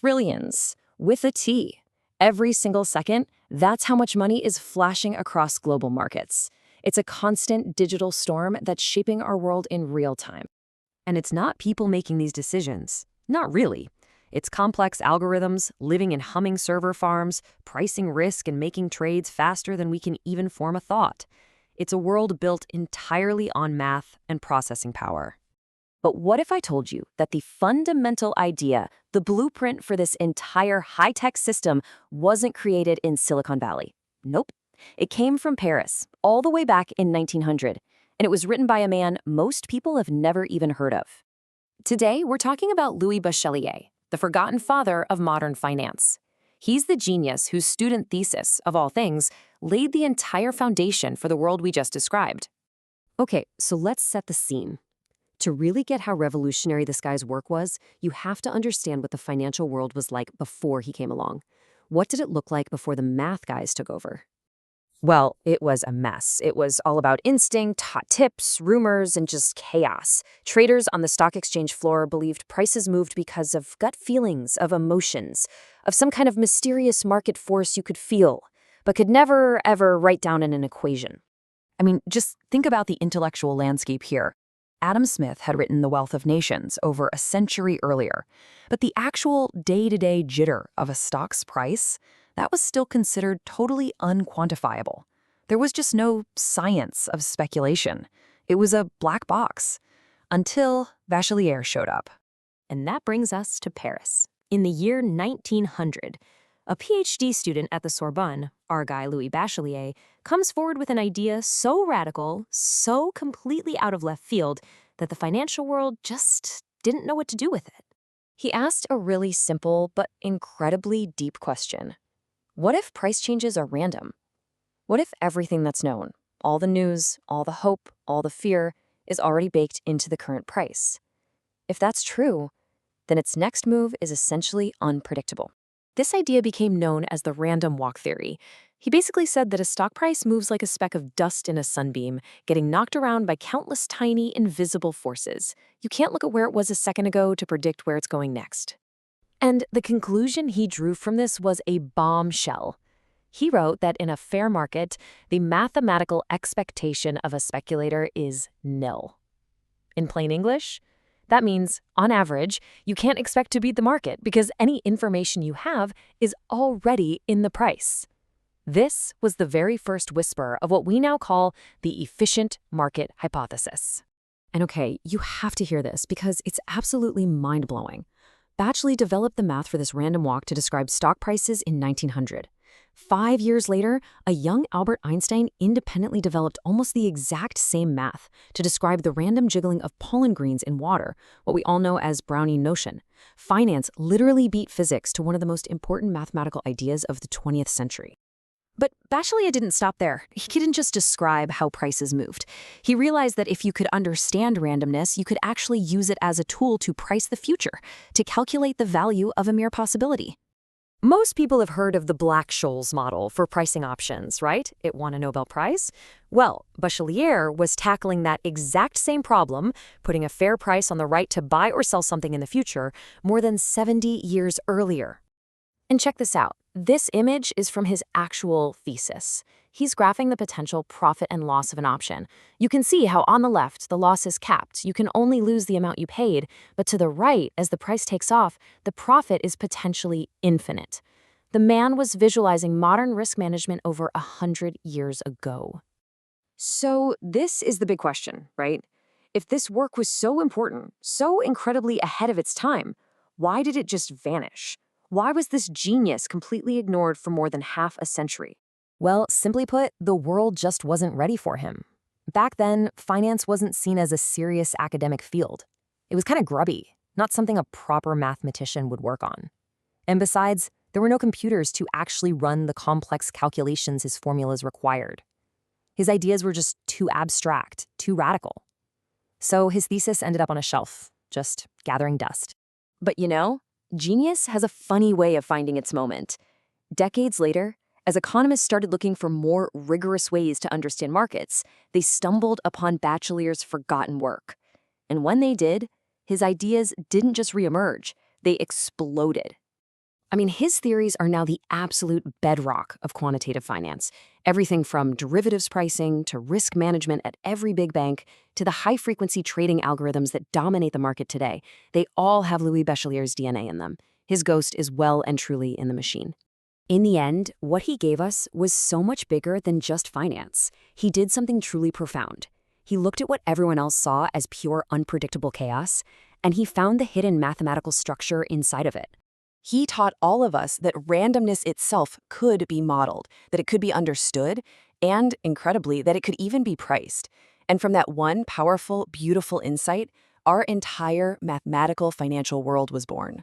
Trillions, with a T. Every single second, that's how much money is flashing across global markets. It's a constant digital storm that's shaping our world in real time. And it's not people making these decisions. Not really. It's complex algorithms living in humming server farms, pricing risk and making trades faster than we can even form a thought. It's a world built entirely on math and processing power. But what if I told you that the fundamental idea, the blueprint for this entire high-tech system, wasn't created in Silicon Valley? Nope. It came from Paris, all the way back in 1900, and it was written by a man most people have never even heard of. Today, we're talking about Louis Bachelier, the forgotten father of modern finance. He's the genius whose student thesis, of all things, laid the entire foundation for the world we just described. Okay, so let's set the scene. To really get how revolutionary this guy's work was, you have to understand what the financial world was like before he came along. What did it look like before the math guys took over? Well, it was a mess. It was all about instinct, hot tips, rumors, and just chaos. Traders on the stock exchange floor believed prices moved because of gut feelings, of emotions, of some kind of mysterious market force you could feel, but could never, ever write down in an equation. I mean, just think about the intellectual landscape here. Adam Smith had written The Wealth of Nations over a century earlier, but the actual day-to-day jitter of a stock's price, that was still considered totally unquantifiable. There was just no science of speculation. It was a black box. Until Bachelier showed up. And that brings us to Paris. In the year 1900, a PhD student at the Sorbonne, our guy Louis Bachelier, comes forward with an idea so radical, so completely out of left field, that the financial world just didn't know what to do with it. He asked a really simple but incredibly deep question. What if price changes are random? What if everything that's known, all the news, all the hope, all the fear, is already baked into the current price? If that's true, then its next move is essentially unpredictable. This idea became known as the random walk theory. He basically said that a stock price moves like a speck of dust in a sunbeam, getting knocked around by countless tiny, invisible forces. You can't look at where it was a second ago to predict where it's going next. And the conclusion he drew from this was a bombshell. He wrote that in a fair market, the mathematical expectation of a speculator is nil. In plain English, that means, on average, you can't expect to beat the market because any information you have is already in the price. This was the very first whisper of what we now call the efficient market hypothesis. And okay, you have to hear this because it's absolutely mind-blowing. Bachelier developed the math for this random walk to describe stock prices in 1900. 5 years later, a young Albert Einstein independently developed almost the exact same math to describe the random jiggling of pollen grains in water, what we all know as Brownian motion. Finance literally beat physics to one of the most important mathematical ideas of the 20th century. But Bachelier didn't stop there. He didn't just describe how prices moved. He realized that if you could understand randomness, you could actually use it as a tool to price the future, to calculate the value of a mere possibility. Most people have heard of the Black-Scholes model for pricing options, right? It won a Nobel Prize. Well, Bachelier was tackling that exact same problem, putting a fair price on the right to buy or sell something in the future, more than 70 years earlier. And check this out. This image is from his actual thesis. He's graphing the potential profit and loss of an option. You can see how on the left, the loss is capped. You can only lose the amount you paid. But to the right, as the price takes off, the profit is potentially infinite. The man was visualizing modern risk management over 100 years ago. So this is the big question, right? If this work was so important, so incredibly ahead of its time, why did it just vanish? Why was this genius completely ignored for more than half a century? Well, simply put, the world just wasn't ready for him. Back then, finance wasn't seen as a serious academic field. It was kind of grubby, not something a proper mathematician would work on. And besides, there were no computers to actually run the complex calculations his formulas required. His ideas were just too abstract, too radical. So his thesis ended up on a shelf, just gathering dust. But you know, genius has a funny way of finding its moment. Decades later, as economists started looking for more rigorous ways to understand markets, they stumbled upon Bachelier's forgotten work. And when they did, his ideas didn't just reemerge, they exploded. I mean, his theories are now the absolute bedrock of quantitative finance. Everything from derivatives pricing to risk management at every big bank to the high-frequency trading algorithms that dominate the market today. They all have Louis Bachelier's DNA in them. His ghost is well and truly in the machine. In the end, what he gave us was so much bigger than just finance. He did something truly profound. He looked at what everyone else saw as pure, unpredictable chaos, and he found the hidden mathematical structure inside of it. He taught all of us that randomness itself could be modeled, that it could be understood, and, incredibly, that it could even be priced. And from that one powerful, beautiful insight, our entire mathematical financial world was born.